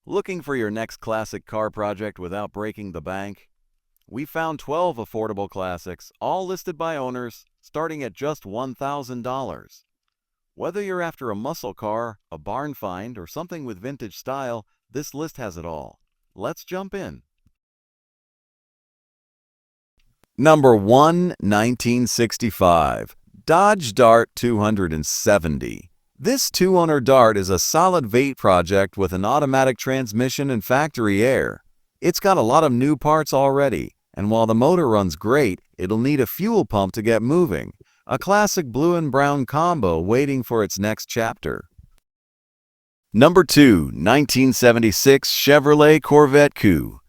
Looking for your next classic car project without breaking the bank? We found 12 affordable classics, all listed by owners, starting at just $1,000. Whether you're after a muscle car, a barn find, or something with vintage style, this list has it all. Let's jump in. Number 1, 1965. Dodge Dart 270. This two-owner Dart is a solid V8 project with an automatic transmission and factory air. It's got a lot of new parts already, and while the motor runs great, it'll need a fuel pump to get moving. A classic blue and brown combo waiting for its next chapter. Number 2, 1976 Chevrolet Corvette Coupe.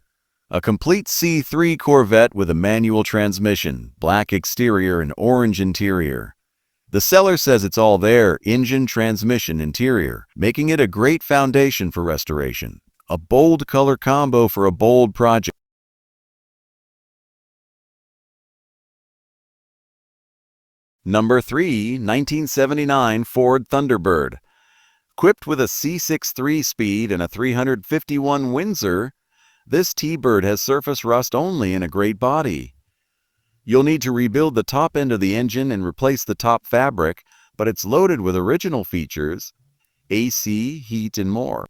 A complete C3 Corvette with a manual transmission, black exterior and orange interior. The seller says it's all there, engine, transmission, interior, making it a great foundation for restoration. A bold color combo for a bold project. Number 3, 1979 Ford Thunderbird. Equipped with a C6 3-speed and a 351 Windsor, this T-Bird has surface rust only and a great body. You'll need to rebuild the top end of the engine and replace the top fabric, but it's loaded with original features, AC, heat, and more.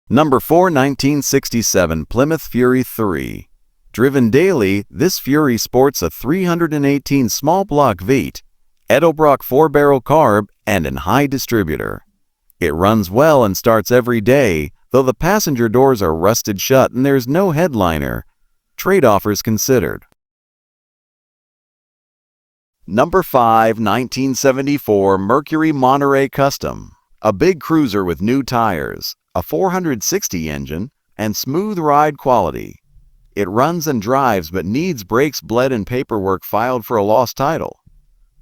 Number 4, 1967 Plymouth Fury 3. Driven daily, this Fury sports a 318 small block V8, Edelbrock 4-barrel carb, and an high distributor. It runs well and starts every day, though the passenger doors are rusted shut and there's no headliner. Trade offers considered. Number 5, 1974 Mercury Monterey Custom. A big cruiser with new tires, a 460 engine, and smooth ride quality. It runs and drives but needs brakes bled and paperwork filed for a lost title.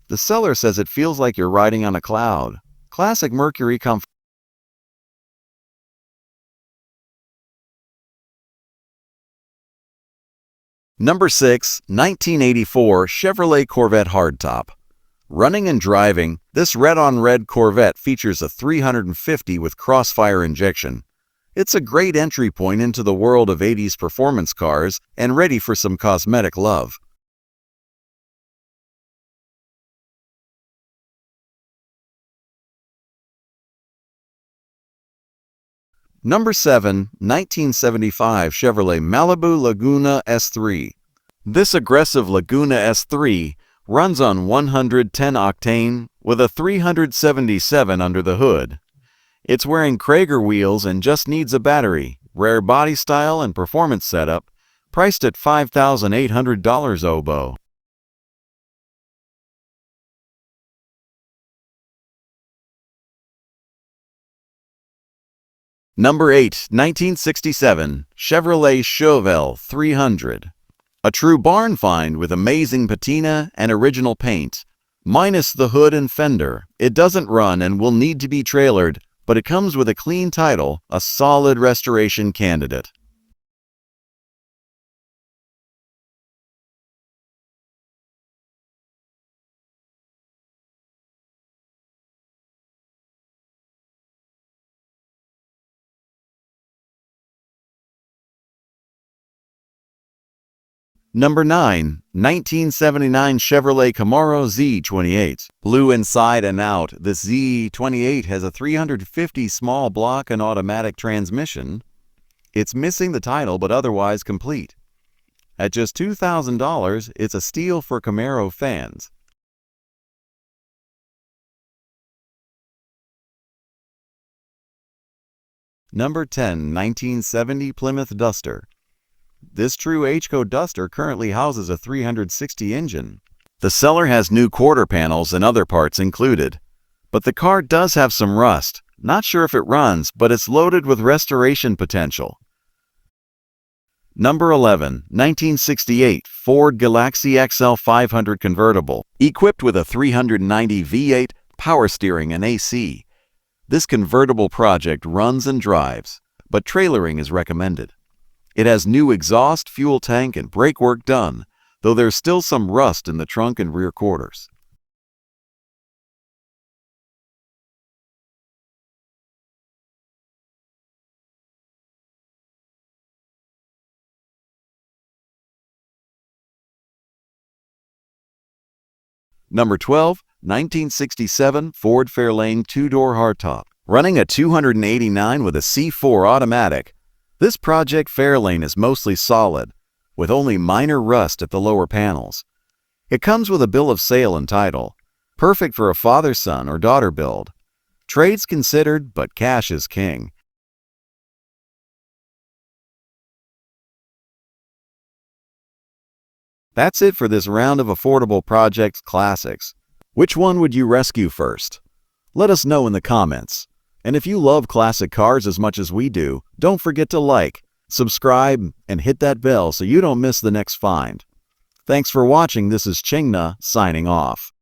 The seller says it feels like you're riding on a cloud. Classic Mercury comfort. Number 6, 1984 Chevrolet Corvette Hardtop. Running and driving, this red-on-red Corvette features a 350 with crossfire injection. It's a great entry point into the world of 80s performance cars and ready for some cosmetic love. Number 7, 1975 Chevrolet Malibu Laguna S3. This aggressive Laguna S3 runs on 110 octane with a 377 under the hood. It's wearing Krager wheels and just needs a battery, rare body style and performance setup, priced at $5,800 oboe. Number 8, 1967 Chevrolet Chevelle 300. A true barn find with amazing patina and original paint. Minus the hood and fender, it doesn't run and will need to be trailered, but it comes with a clean title, a solid restoration candidate. Number 9, 1979 Chevrolet Camaro Z28. Blue inside and out, this Z28 has a 350 small block and automatic transmission. It's missing the title but otherwise complete. At just $2,000, it's a steal for Camaro fans. Number 10, 1970 Plymouth Duster. This true H-code Duster currently houses a 360 engine. The seller has new quarter panels and other parts included. But the car does have some rust. Not sure if it runs, but it's loaded with restoration potential. Number 11, 1968 Ford Galaxie XL 500 convertible. Equipped with a 390 V8, power steering, and AC. This convertible project runs and drives, but trailering is recommended. It has new exhaust, fuel tank, and brake work done. though there's still some rust in the trunk and rear quarters. Number 12, 1967 Ford Fairlane two-door hardtop. Running a 289 with a C4 automatic, this project Fairlane is mostly solid, with only minor rust at the lower panels. It comes with a bill of sale and title, perfect for a father-son or daughter build. Trade's considered, but cash is king. That's it for this round of affordable project classics. Which one would you rescue first? Let us know in the comments. And if you love classic cars as much as we do, don't forget to like, subscribe, and hit that bell so you don't miss the next find. Thanks for watching. This is Kingna signing off.